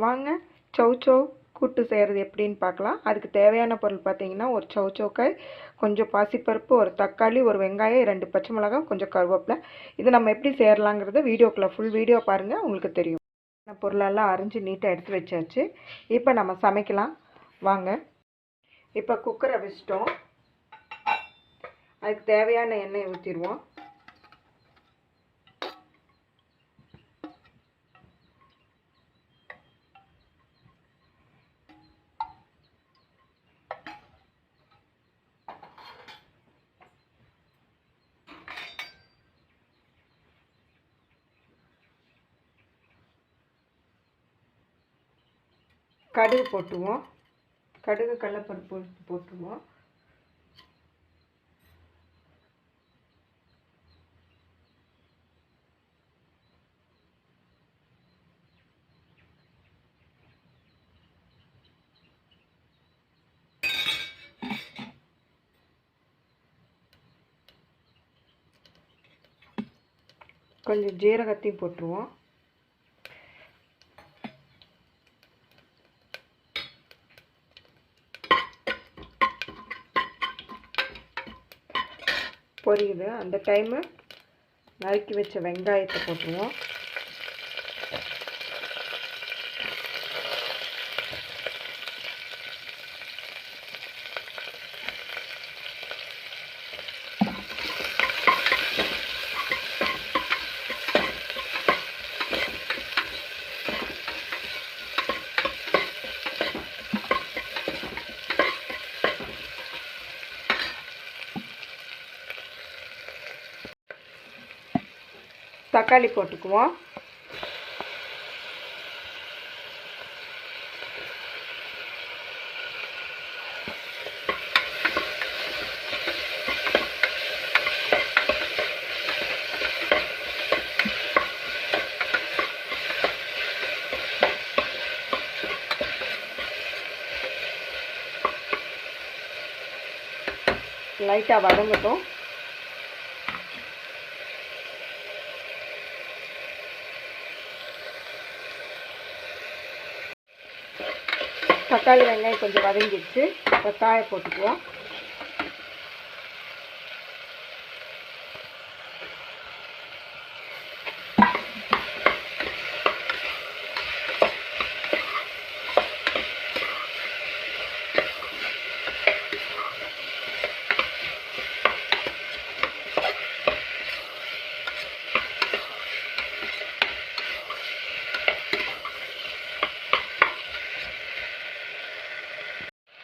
வாங்க சௌசௌ கூட்டு செய்கிறது எப்படின்னு பார்க்கலாம். அதுக்கு தேவையான பொருள் பார்த்தீங்கன்னா, ஒரு சௌசௌக்காய், கொஞ்சம் பாசிப்பருப்பு, ஒரு தக்காளி, ஒரு வெங்காயம், 2 பச்சை மிளகாய், கொஞ்சம் கருவேப்பிலை. இது நம்ம எப்படி செய்யலாங்கிறத வீடியோக்குள்ளே ஃபுல் வீடியோ பாருங்கள், உங்களுக்கு தெரியும். பொருளெல்லாம் அரிஞ்சு நீட்டாக எடுத்து வச்சாச்சு. இப்போ நம்ம சமைக்கலாம் வாங்க. இப்போ குக்கரை வச்சிட்டோம். அதுக்கு தேவையான எண்ணெய் ஊற்றிடுவோம். கடுகு போட்டுருவோம். கடுகு கடலைப்பருப்பு போட்டுருவோம். கொஞ்சம் ஜீரகத்தையும் போட்டுருவோம். பொரியுது. அந்த டைமு நறுக்கி வச்ச வெங்காயத்தை போட்டுருவோம். தக்காளி போட்டுக்குவோம். லைட்டாக வதங்கட்டும். தக்காளி வெங்காயம் கொஞ்சம் வதங்கிடுச்சு. காயை போட்டுக்குவோம்.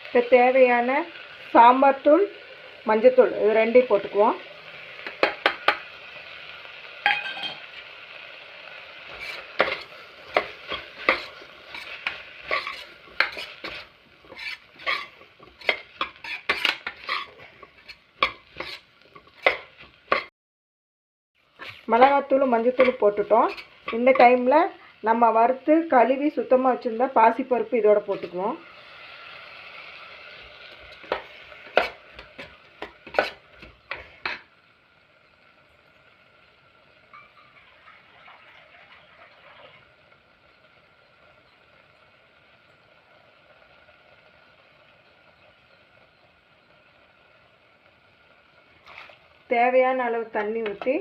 இப்போ தேவையான சாம்பார் தூள், மஞ்சத்தூள் இது ரெண்டையும் போட்டுக்குவோம். மிளகாத்தூள், மஞ்சத்தூள் போட்டுட்டோம். இந்த டைமில் நம்ம வறுத்து கழுவி சுத்தமாக வச்சுருந்தா பாசிப்பருப்பு இதோட போட்டுக்குவோம். தேவையான அளவு தண்ணி ஊற்றி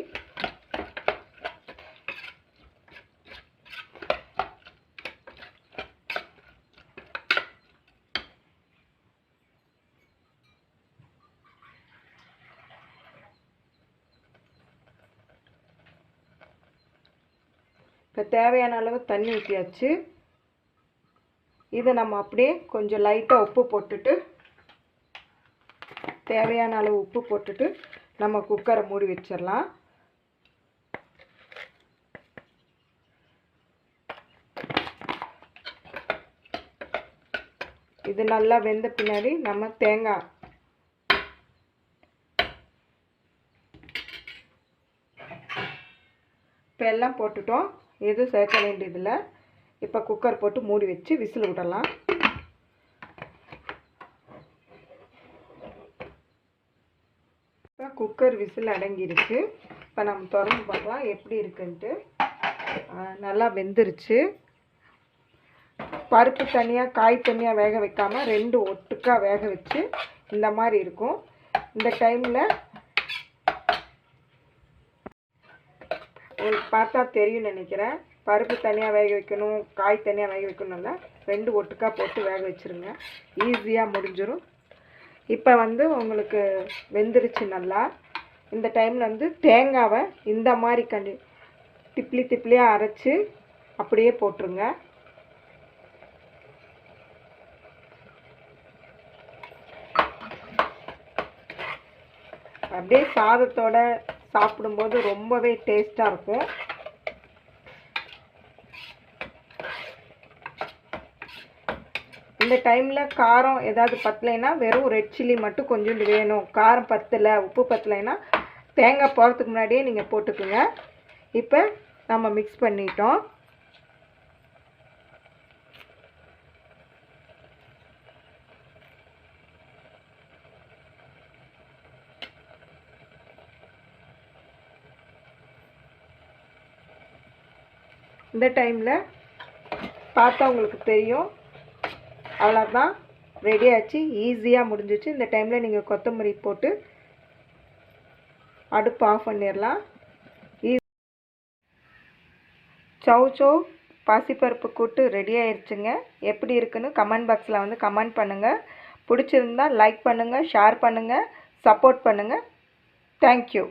இப்போ தேவையான அளவு தண்ணி ஊற்றியாச்சு. இதை நம்ம அப்படியே கொஞ்சம் லைட்டாக உப்பு போட்டுட்டு, தேவையான அளவு உப்பு போட்டுட்டு நம்ம குக்கரை மூடி வச்சிடலாம். இது நல்லா வெந்த பின்னாடி நம்ம தேங்காய் இப்போ எல்லாம் போட்டுட்டோம். எதுவும் சேர்க்க வேண்டியதில்லை. இப்போ குக்கர் போட்டு மூடி வச்சு விசில் விடலாம். இப்போ குக்கர் விசில் அடங்கிருச்சு. இப்போ நம்ம திறந்து பார்க்கலாம் எப்படி இருக்குன்ட்டு. நல்லா வெந்துருச்சு. பருப்பு தனியாக காய் தனியாக வேக வைக்காமல் ரெண்டு ஒட்டுக்காக வேக வச்சு இந்த மாதிரி இருக்கும். இந்த டைமில் உங்களுக்கு பார்த்தா தெரியும் நினைக்கிறேன். பருப்பு தனியாக வேக வைக்கணும், காய் தனியாக வேக வைக்கணும்ல, ரெண்டு ஒட்டுக்காக போட்டு வேக வச்சுருங்க. ஈஸியாக முடிஞ்சிடும். இப்போ வந்து உங்களுக்கு வெந்துருச்சு நல்லா. இந்த டைமில் வந்து தேங்காவை இந்த மாதிரி திப்ளி திப்ளியாக அரைச்சி அப்படியே போட்டுருங்க. அப்படியே சாதத்தோட சாப்பிடும்போது ரொம்பவே டேஸ்ட்டாக இருக்கும். இந்த டைமில் காரம் ஏதாவது பத்தலைன்னா வெறும் ரெட் சில்லி மட்டும் கொஞ்சோண்டு வேணும், காரம் பத்தலை உப்பு பத்தலைன்னா தேங்காய் போகிறதுக்கு முன்னாடியே நீங்கள் போட்டுக்குங்க. இப்போ நம்ம மிக்ஸ் பண்ணிட்டோம். இந்த டைமில் பார்த்தா உங்களுக்கு தெரியும். அவ்வளோதான், ரெடி ஆச்சு, ஈஸியாக முடிஞ்சிச்சு. இந்த டைமில் நீங்கள் கொத்தமல்லி போட்டு அடுப்பு ஆஃப் பண்ணிடலாம். சௌசௌ பாசிப்பருப்பு கூட்டு ரெடி ஆயிடுச்சுங்க. எப்படி இருக்குன்னு கமெண்ட் பாக்ஸில் வந்து கமெண்ட் பண்ணுங்கள். பிடிச்சிருந்தா லைக் பண்ணுங்கள், ஷேர் பண்ணுங்கள், சப்போர்ட் பண்ணுங்கள். தேங்க்யூ.